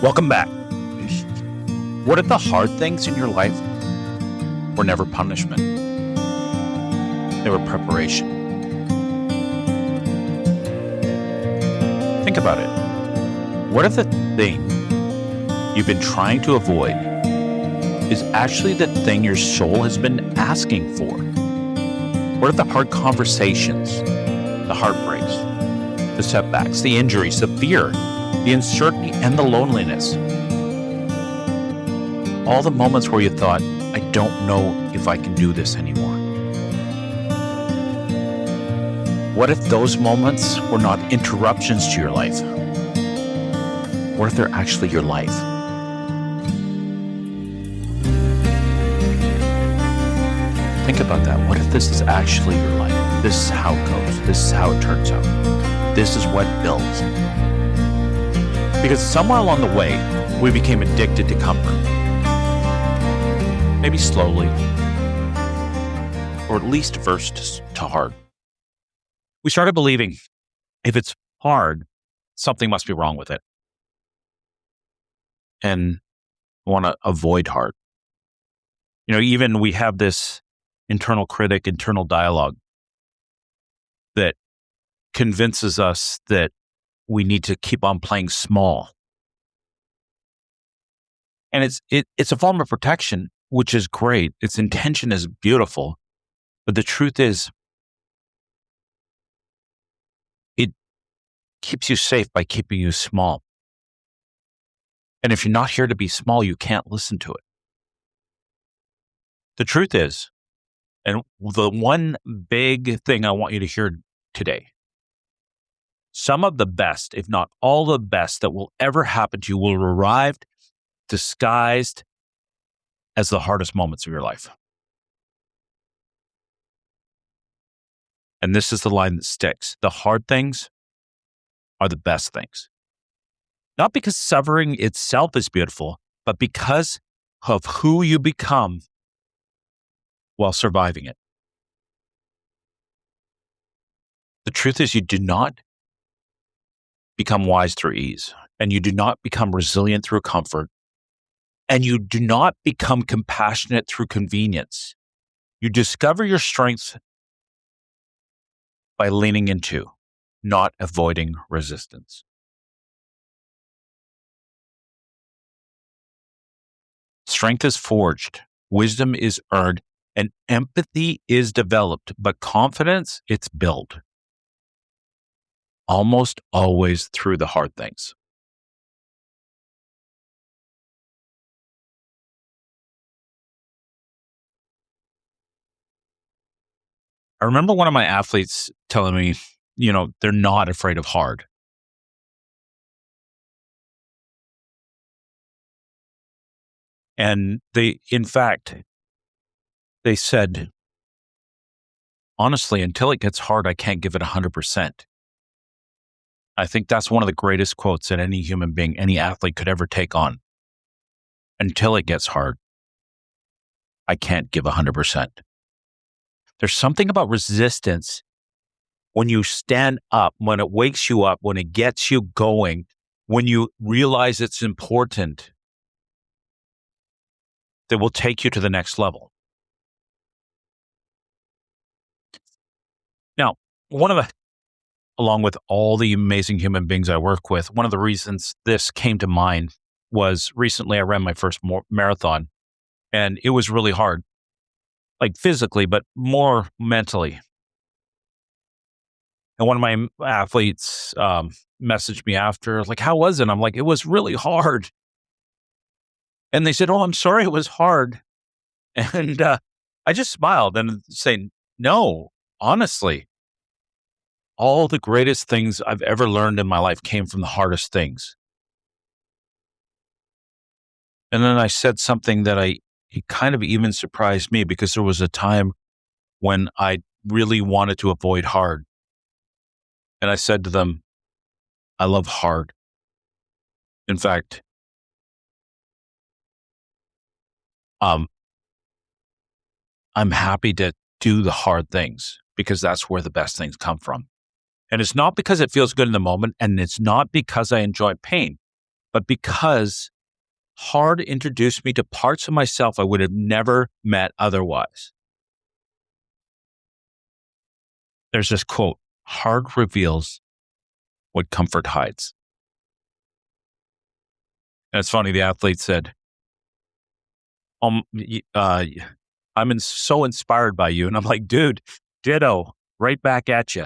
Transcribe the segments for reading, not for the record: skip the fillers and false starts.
Welcome back. What if the hard things in your life were never punishment? They were preparation. Think about it. What if the thing you've been trying to avoid is actually the thing your soul has been asking for? What if the hard conversations, the heartbreaks, the setbacks, the injuries, the fear, the uncertainty, and the loneliness, all the moments where you thought, I don't know if I can do this anymore? What if those moments were not interruptions to your life? What if they're actually your life? Think about that. What if this is actually your life? This is how it goes. This is how it turns out. This is what builds. Because somewhere along the way, we became addicted to comfort. Maybe slowly, or at least averse to hard. We started believing if it's hard, something must be wrong with it. And want to avoid hard. Even we have this internal critic, internal dialogue that convinces us that we need to keep on playing small. And it's a form of protection, which is great. Its intention is beautiful. But the truth is, it keeps you safe by keeping you small. And if you're not here to be small, you can't listen to it. The truth is, and the one big thing I want you to hear today, some of the best, if not all the best that will ever happen to you will arrive disguised as the hardest moments of your life. And this is the line that sticks. The hard things are the best things. Not because suffering itself is beautiful, but because of who you become while surviving it. The truth is, you do not become wise through ease, and you do not become resilient through comfort, and you do not become compassionate through convenience. You discover your strength by leaning into, not avoiding resistance. Strength is forged, wisdom is earned, and empathy is developed, but confidence, it's built. Almost always through the hard things. I remember one of my athletes telling me, they're not afraid of hard. And they said, honestly, until it gets hard, I can't give it 100%. I think that's one of the greatest quotes that any human being, any athlete could ever take on. Until it gets hard, I can't give 100%. There's something about resistance when you stand up, when it wakes you up, when it gets you going, when you realize it's important, that will take you to the next level. Now, along with all the amazing human beings I work with, one of the reasons this came to mind was recently I ran my first marathon, and it was really hard, like physically, but more mentally. And one of my athletes messaged me after, like, how was it? I'm like, it was really hard. And they said, oh, I'm sorry it was hard. And I just smiled and said, no, honestly, all the greatest things I've ever learned in my life came from the hardest things. And then I said something that it kind of even surprised me, because there was a time when I really wanted to avoid hard. And I said to them, I love hard. In fact, I'm happy to do the hard things because that's where the best things come from. And it's not because it feels good in the moment, and it's not because I enjoy pain. but because hard introduced me to parts of myself I would have never met otherwise. There's this quote, hard reveals what comfort hides. And it's funny, the athlete said, so inspired by you. And I'm like, dude, ditto, right back at you.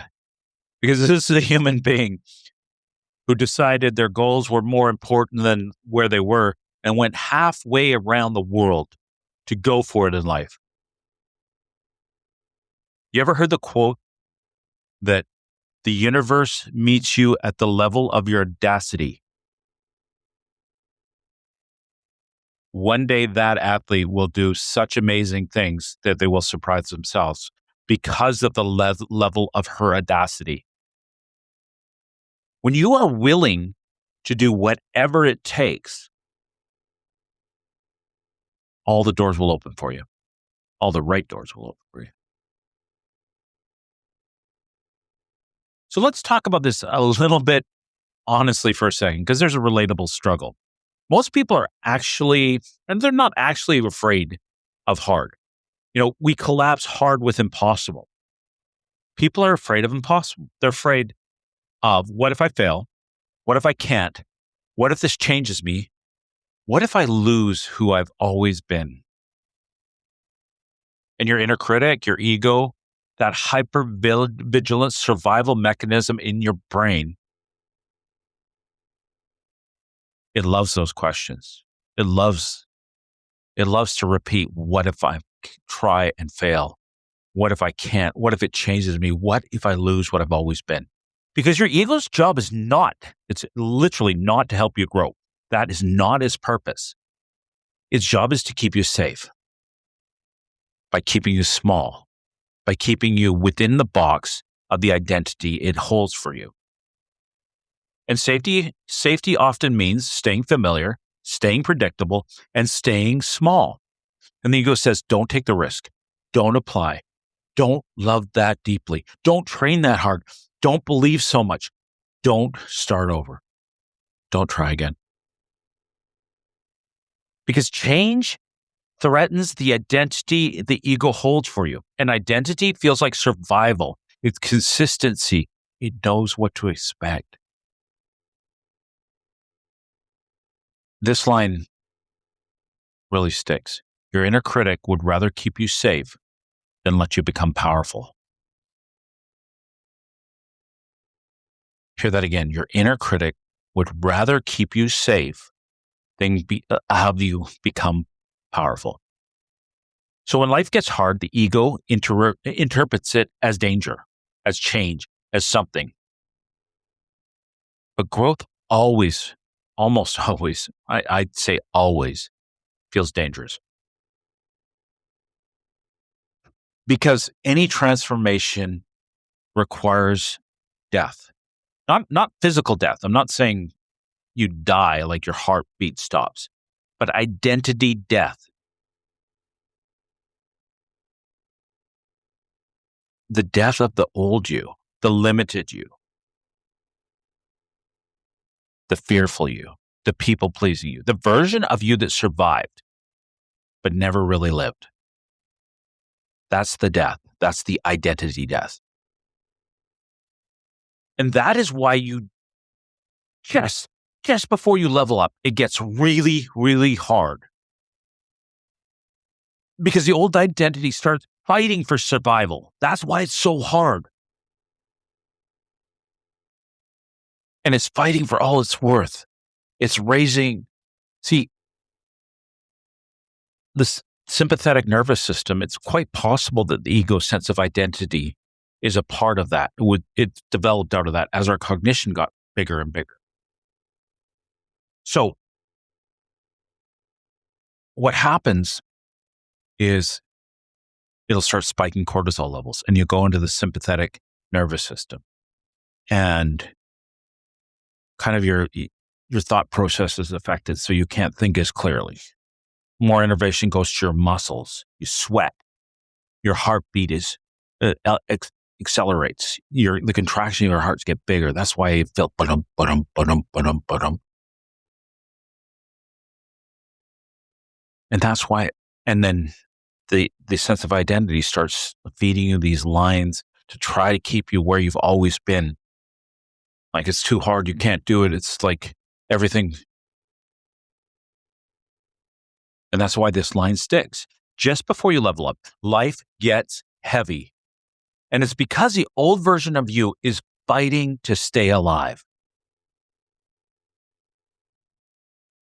Because this is a human being who decided their goals were more important than where they were and went halfway around the world to go for it in life. You ever heard the quote that the universe meets you at the level of your audacity? One day that athlete will do such amazing things that they will surprise themselves because of the level of her audacity. When you are willing to do whatever it takes, all the doors will open for you. All the right doors will open for you. So let's talk about this a little bit honestly for a second, because there's a relatable struggle. Most people are actually, and they're not actually afraid of hard. We collapse hard with impossible. People are afraid of impossible. They're afraid of, what if I fail? What if I can't? What if this changes me? What if I lose who I've always been? And your inner critic, your ego, that hyper-vigilant survival mechanism in your brain, it loves those questions. It loves to repeat, what if I try and fail? What if I can't? What if it changes me? What if I lose what I've always been? Because your ego's job is it's literally not to help you grow. That is not its purpose. Its job is to keep you safe by keeping you small, by keeping you within the box of the identity it holds for you. And safety often means staying familiar, staying predictable, and staying small. And the ego says, don't take the risk. Don't apply. Don't love that deeply. Don't train that hard. Don't believe so much. Don't start over. Don't try again. Because change threatens the identity the ego holds for you. And identity feels like survival. It's consistency. It knows what to expect. This line really sticks. Your inner critic would rather keep you safe than let you become powerful. Hear that again. Your inner critic would rather keep you safe than have you become powerful. So when life gets hard, the ego interprets it as danger, as change, as something. But growth always, almost always, I'd say always, feels dangerous. Because any transformation requires death. Not physical death. I'm not saying you die like your heartbeat stops, but identity death. The death of the old you, the limited you, the fearful you, the people-pleasing you, the version of you that survived, but never really lived. That's the death. That's the identity death. And that is why you just before you level up, it gets really, really hard. Because the old identity starts fighting for survival. That's why it's so hard. And it's fighting for all it's worth. It's raising. See, this sympathetic nervous system, it's quite possible that the ego sense of identity is a part of that. It developed out of that as our cognition got bigger and bigger. So what happens is it'll start spiking cortisol levels and you go into the sympathetic nervous system and kind of your thought process is affected. So you can't think as clearly. More innervation goes to your muscles. You sweat. Your heartbeat accelerates. The contraction of your hearts get bigger. That's why you feel And that's why, and then the sense of identity starts feeding you these lines to try to keep you where you've always been. Like it's too hard, you can't do it. It's like everything. And that's why this line sticks. Just before you level up, life gets heavy. And it's because the old version of you is fighting to stay alive.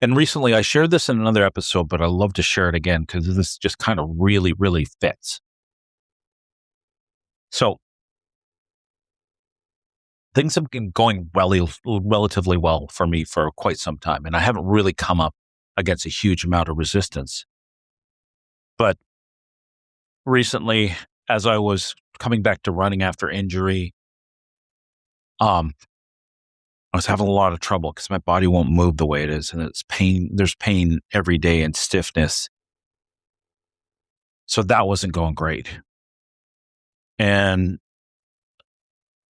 And recently I shared this in another episode, but I love to share it again because this just kind of really, really fits. So things have been going relatively well for me for quite some time, and I haven't really come up against a huge amount of resistance. But recently, as I was coming back to running after injury, I was having a lot of trouble because my body won't move the way it is, and it's pain. There's pain every day and stiffness. So that wasn't going great. And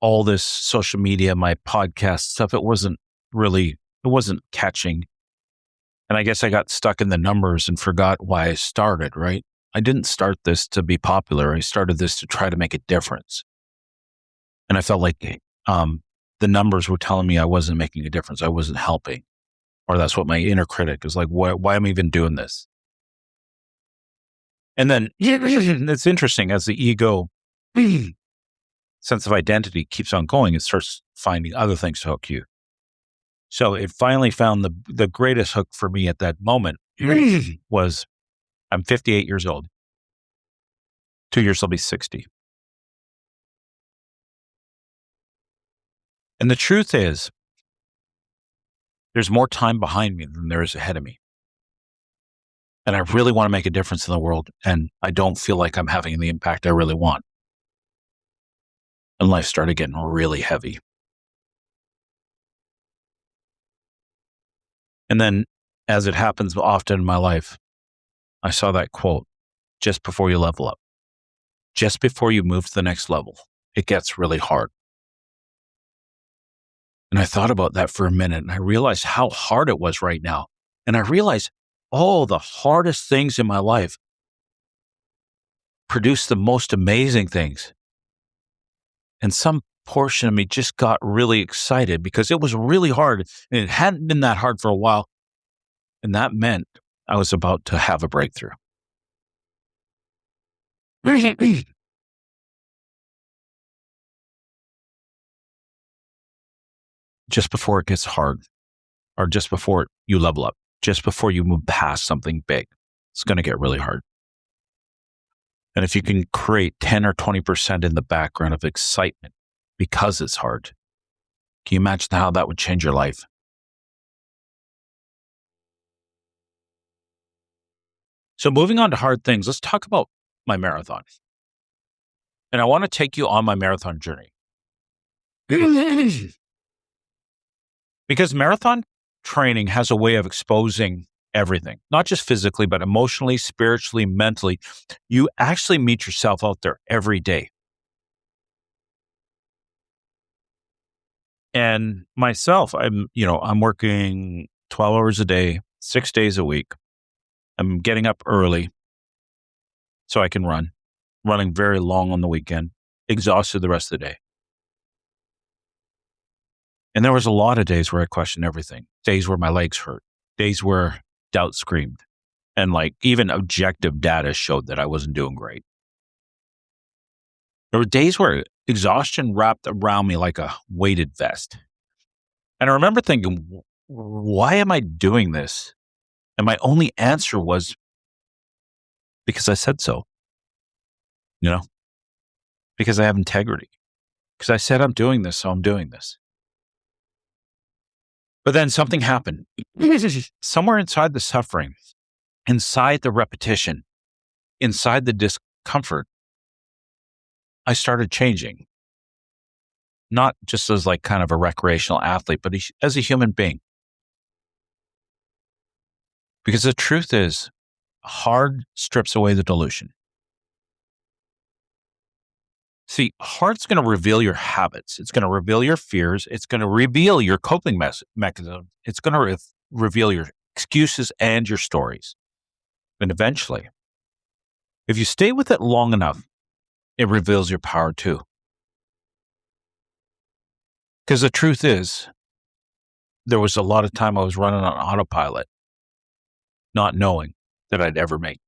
all this social media, my podcast stuff, it wasn't catching. And I guess I got stuck in the numbers and forgot why I started, right? I didn't start this to be popular. I started this to try to make a difference. And I felt like the numbers were telling me I wasn't making a difference. I wasn't helping. Or that's what my inner critic is like, why am I even doing this? And then it's interesting as the ego sense of identity keeps on going, it starts finding other things to hook you. So it finally found the greatest hook for me at that moment was I'm 58 years old. 2 years I'll be 60. And the truth is, there's more time behind me than there is ahead of me. And I really want to make a difference in the world. And I don't feel like I'm having the impact I really want. And life started getting really heavy. And then, as it happens often in my life, I saw that quote, just before you level up, just before you move to the next level, it gets really hard. And I thought about that for a minute and I realized how hard it was right now. And I realized all the hardest things in my life produce the most amazing things. And some portion of me just got really excited because it was really hard and it hadn't been that hard for a while. And that meant I was about to have a breakthrough. Just before it gets hard, or just before you level up, just before you move past something big, it's going to get really hard. And if you can create 10 or 20% in the background of excitement because it's hard, can you imagine how that would change your life? So moving on to hard things, let's talk about my marathon. And I want to take you on my marathon journey. Because marathon training has a way of exposing everything, not just physically, but emotionally, spiritually, mentally. You actually meet yourself out there every day. And myself, I'm working 12 hours a day, 6 days a week. I'm getting up early so I can running very long on the weekend, exhausted the rest of the day. And there was a lot of days where I questioned everything, days where my legs hurt, days where doubt screamed. And like even objective data showed that I wasn't doing great. There were days where exhaustion wrapped around me like a weighted vest. And I remember thinking, why am I doing this? And my only answer was because I said so, because I have integrity, because I said I'm doing this, so I'm doing this. But then something happened. Somewhere inside the suffering, inside the repetition, inside the discomfort, I started changing. Not just as like kind of a recreational athlete, but as a human being. Because the truth is, hard strips away the delusion. See, hard's going to reveal your habits. It's going to reveal your fears. It's going to reveal your coping mechanism. It's going to reveal your excuses and your stories. And eventually, if you stay with it long enough, it reveals your power too. Because the truth is, there was a lot of time I was running on autopilot, not knowing that I'd ever make.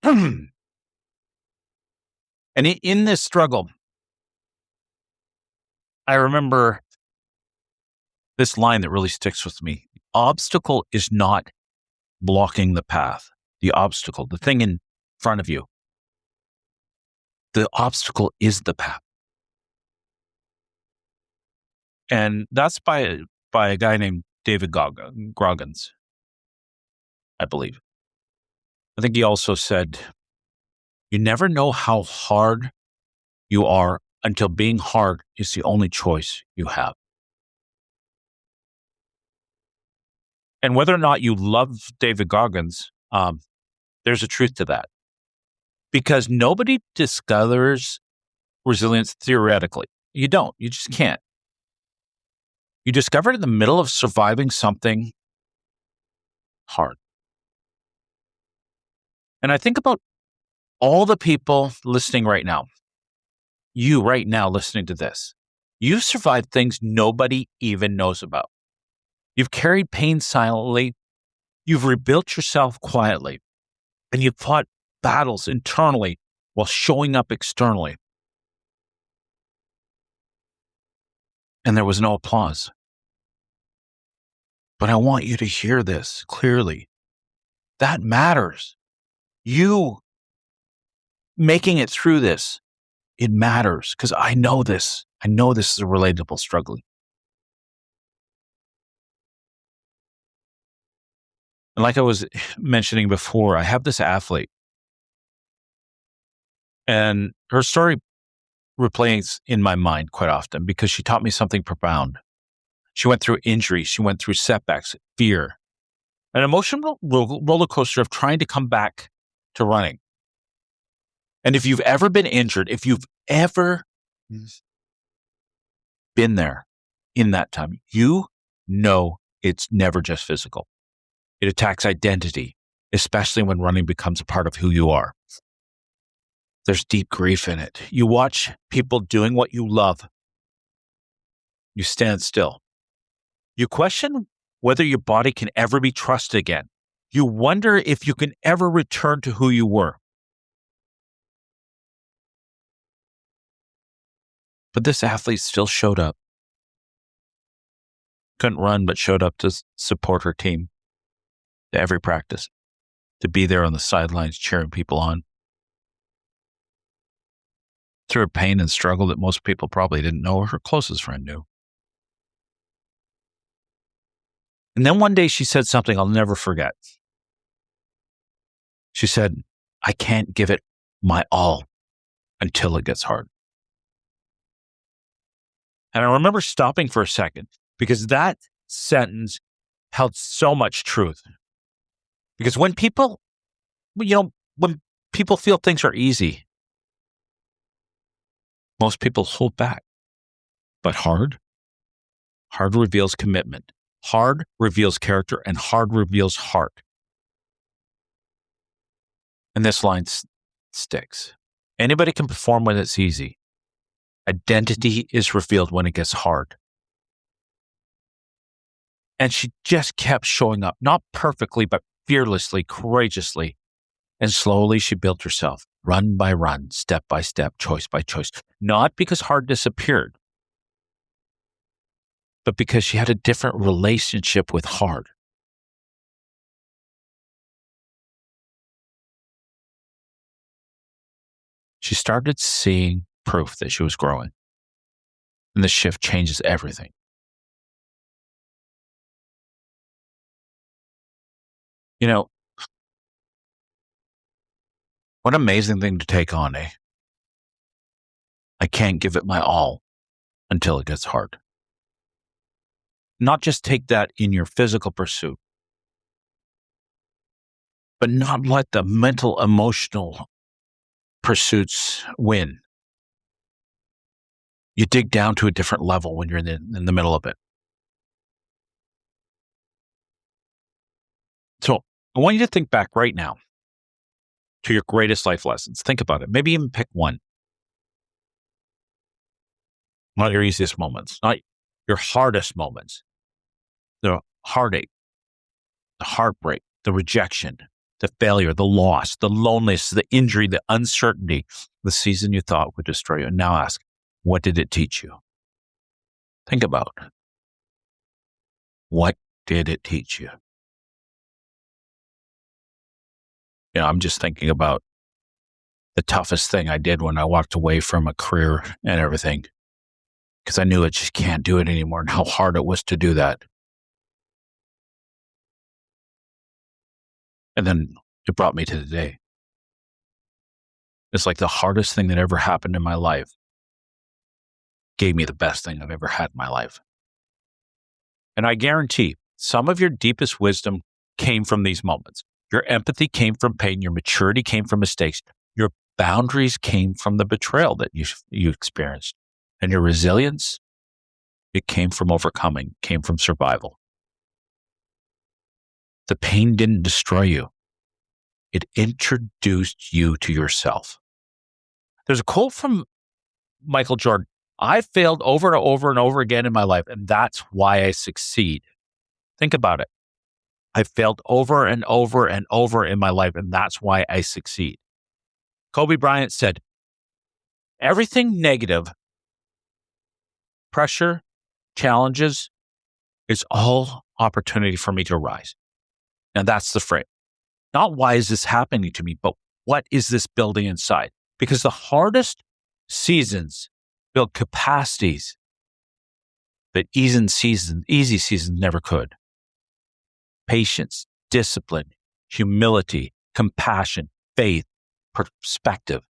And in this struggle, I remember this line that really sticks with me. The obstacle is not blocking the path. The obstacle, the thing in front of you, the obstacle is the path. And that's by a guy named David Goggins, I believe. I think he also said, you never know how hard you are until being hard is the only choice you have. And whether or not you love David Goggins, there's a truth to that. Because nobody discovers resilience theoretically. You don't. You just can't. You discover it in the middle of surviving something hard. And I think about all the people listening right now. You right now listening to this. You've survived things nobody even knows about. You've carried pain silently. You've rebuilt yourself quietly. And you've fought battles internally while showing up externally. And there was no applause. But I want you to hear this clearly. That matters. You making it through this, it matters because I know this. I know this is a relatable struggle. And like I was mentioning before, I have this athlete. And her story replays in my mind quite often because she taught me something profound. She went through injuries. She went through setbacks, fear, an emotional roller coaster of trying to come back to running. And if you've ever been injured, if you've ever been there in that time, you know it's never just physical. It attacks identity, especially when running becomes a part of who you are. There's deep grief in it. You watch people doing what you love. You stand still. You question whether your body can ever be trusted again. You wonder if you can ever return to who you were. But this athlete still showed up. Couldn't run, but showed up to support her team to every practice, to be there on the sidelines cheering people on. Through her pain and struggle that most people probably didn't know or her closest friend knew. And then one day she said something I'll never forget. She said, I can't give it my all until it gets hard. And I remember stopping for a second because that sentence held so much truth. Because when people, when people feel things are easy, most people hold back. But hard reveals commitment. Hard reveals character and hard reveals heart. And this line sticks. Anybody can perform when it's easy. Identity is revealed when it gets hard. And she just kept showing up, not perfectly, but fearlessly, courageously. And slowly she built herself, run by run, step by step, choice by choice. Not because hard disappeared, but because she had a different relationship with hard. She started seeing proof that she was growing. And the shift changes everything. What an amazing thing to take on, eh? I can't give it my all until it gets hard. Not just take that in your physical pursuit, but not let the mental, emotional pursuits win. You dig down to a different level when you're in the middle of it. So I want you to think back right now to your greatest life lessons. Think about it. Maybe even pick one. Not your easiest moments, not your hardest moments, the heartache, the heartbreak, the rejection, the failure, the loss, the loneliness, the injury, the uncertainty, the season you thought would destroy you. And now ask, what did it teach you? Think about what did it teach you? I'm just thinking about the toughest thing I did when I walked away from a career and everything, because I knew I just can't do it anymore and how hard it was to do that. And then it brought me to today. It's like the hardest thing that ever happened in my life gave me the best thing I've ever had in my life. And I guarantee some of your deepest wisdom came from these moments. Your empathy came from pain. Your maturity came from mistakes. Your boundaries came from the betrayal that you experienced. And your resilience, it came from overcoming, came from survival. The pain didn't destroy you. It introduced you to yourself. There's a quote from Michael Jordan. I failed over and over and over again in my life, and that's why I succeed. Think about it. I failed over and over and over in my life, and that's why I succeed. Kobe Bryant said, everything negative, pressure, challenges, is all opportunity for me to rise. And that's the frame. Not why is this happening to me, but what is this building inside? Because the hardest seasons build capacities that easy seasons never could. Patience, discipline, humility, compassion, faith, perspective.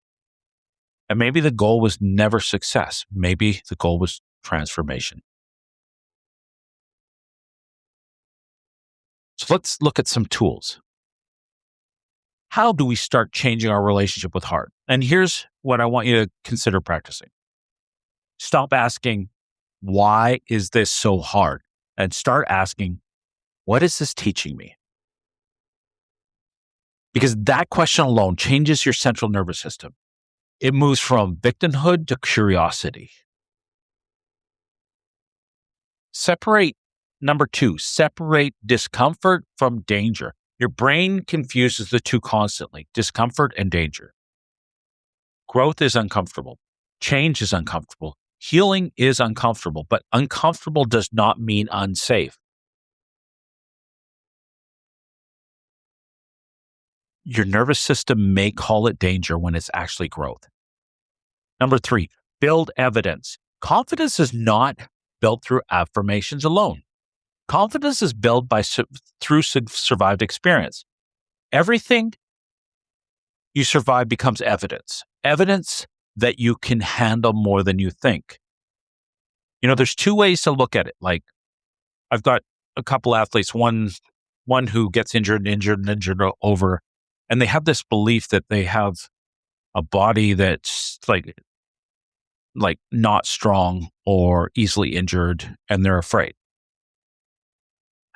And maybe the goal was never success. Maybe the goal was transformation. So let's look at some tools. How do we start changing our relationship with hard? And here's what I want you to consider practicing. Stop asking, why is this so hard? And start asking, what is this teaching me? Because that question alone changes your central nervous system. It moves from victimhood to curiosity. Number 2, separate discomfort from danger. Your brain confuses the two constantly, discomfort and danger. Growth is uncomfortable. Change is uncomfortable. Healing is uncomfortable, but uncomfortable does not mean unsafe. Your nervous system may call it danger when it's actually growth. Number 3, build evidence. Confidence is not built through affirmations alone. Confidence is built through survived experience. Everything you survive becomes evidence. Evidence that you can handle more than you think. There's two ways to look at it. Like, I've got a couple athletes, one who gets injured over, and they have this belief that they have a body that's like not strong or easily injured, and they're afraid.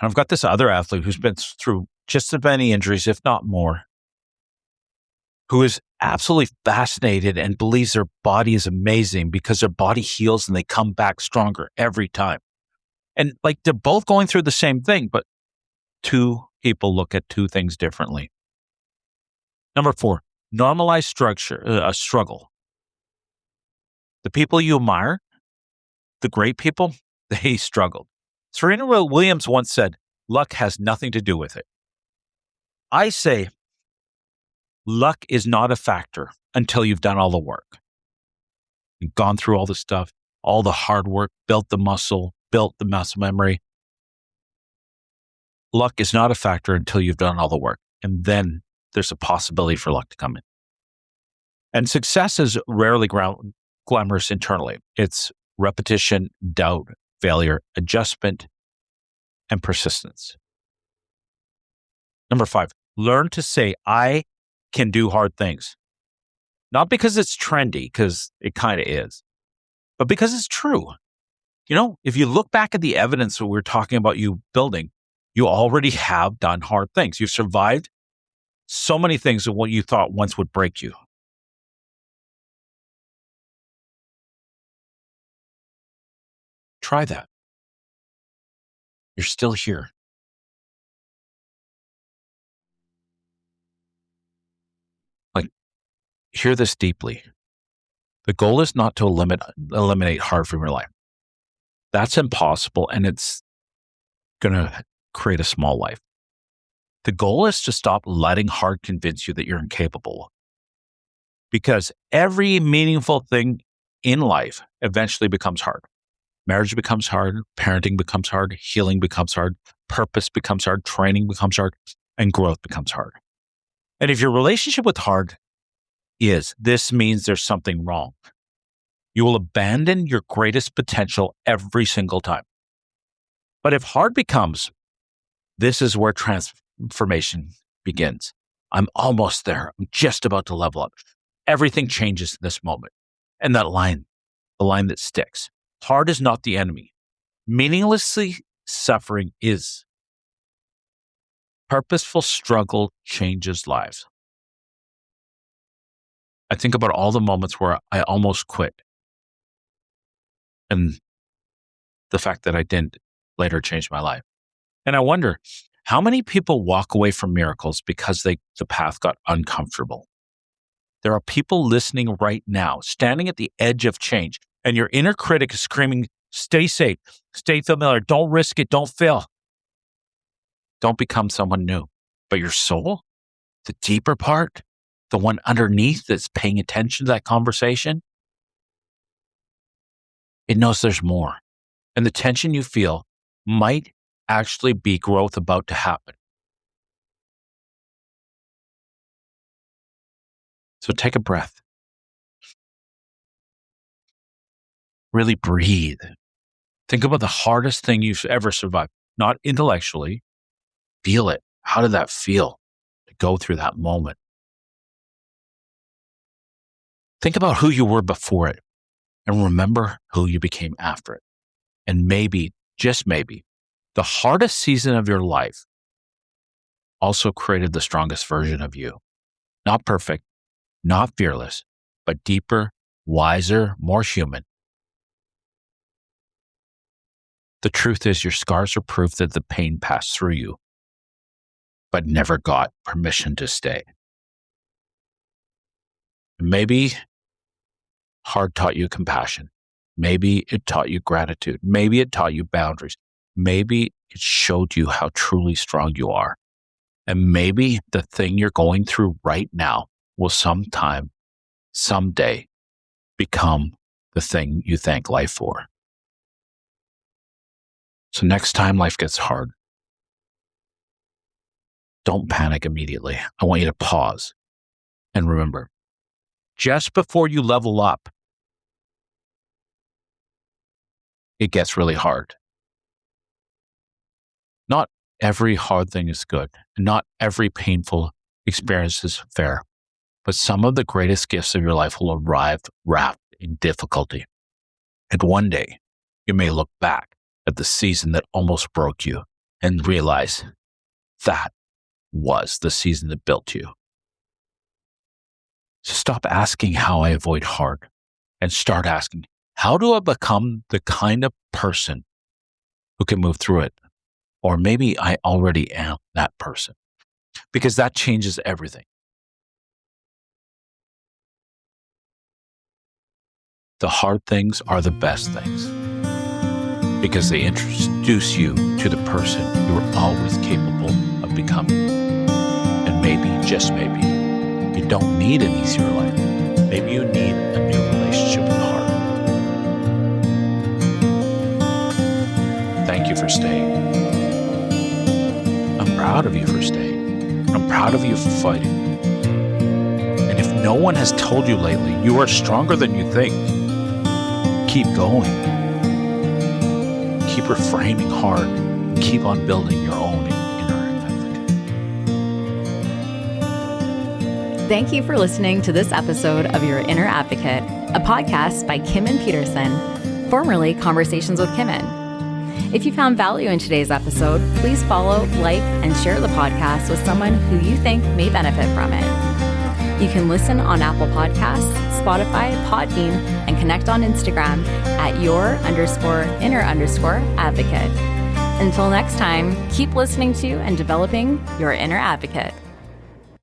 And I've got this other athlete who's been through just as many injuries, if not more, who is absolutely fascinated and believes their body is amazing because their body heals and they come back stronger every time. And they're both going through the same thing, but two people look at two things differently. Number 4, normalize struggle. The people you admire, the great people, they struggled. Serena Williams once said, luck has nothing to do with it. I say, luck is not a factor until you've done all the work. You've gone through all the stuff, all the hard work, built the muscle memory. Luck is not a factor until you've done all the work. And then there's a possibility for luck to come in. And success is rarely glamorous internally. It's repetition, doubt, failure, adjustment, and persistence. Number 5, learn to say, I can do hard things. Not because it's trendy, because it kind of is, but because it's true. If you look back at the evidence that we're talking about you building, You already have done hard things. You've survived so many things of what you thought once would break you. Try that. You're still here. Like, hear this deeply. The goal is not to eliminate hard from your life. That's impossible, and it's going to create a small life. The goal is to stop letting hard convince you that you're incapable. Because every meaningful thing in life eventually becomes hard. Marriage becomes hard, parenting becomes hard, healing becomes hard, purpose becomes hard, training becomes hard, and growth becomes hard. And if your relationship with hard this means there's something wrong. You will abandon your greatest potential every single time. But if hard becomes, this is where transformation begins. I'm almost there. I'm just about to level up. Everything changes in this moment. And that line, the line that sticks. Hard is not the enemy. Meaninglessly suffering is. Purposeful struggle changes lives. I think about all the moments where I almost quit. And the fact that I didn't later change my life. And I wonder, how many people walk away from miracles because the path got uncomfortable? There are people listening right now, standing at the edge of change, and your inner critic is screaming, stay safe, stay familiar, don't risk it, don't fail. Don't become someone new. But your soul, the deeper part, the one underneath that's paying attention to that conversation, it knows there's more. And the tension you feel might actually be growth about to happen. So take a breath. Really breathe. Think about the hardest thing you've ever survived, not intellectually. Feel it. How did that feel to go through that moment? Think about who you were before it and remember who you became after it. And maybe, just maybe, the hardest season of your life also created the strongest version of you. Not perfect, not fearless, but deeper, wiser, more human. The truth is your scars are proof that the pain passed through you, but never got permission to stay. Maybe hard taught you compassion. Maybe it taught you gratitude. Maybe it taught you boundaries. Maybe it showed you how truly strong you are. And maybe the thing you're going through right now will sometime, someday, become the thing you thank life for. So next time life gets hard, don't panic immediately. I want you to pause and remember, just before you level up, it gets really hard. Not every hard thing is good. Not every painful experience is fair. But some of the greatest gifts of your life will arrive wrapped in difficulty. And one day, you may look back at the season that almost broke you and realize that was the season that built you. So stop asking how I avoid hard and start asking, how do I become the kind of person who can move through it? Or maybe I already am that person, because that changes everything. The hard things are the best things because they introduce you to the person you were always capable of becoming. And maybe, just maybe, you don't need an easier life. Maybe you need a new relationship with the heart. Thank you for staying. I'm proud of you for staying. I'm proud of you for fighting. And if no one has told you lately, you are stronger than you think. Keep going. Keep reframing hard. Keep on building your own inner advocate. Thank you for listening to this episode of Your Inner Advocate, a podcast by Kimen Petersen, formerly Conversations with Kimen. If you found value in today's episode, please follow, like, and share the podcast with someone who you think may benefit from it. You can listen on Apple Podcasts, Spotify, Podbean, and connect on Instagram at your_inner_advocate. Until next time, keep listening to and developing your inner advocate.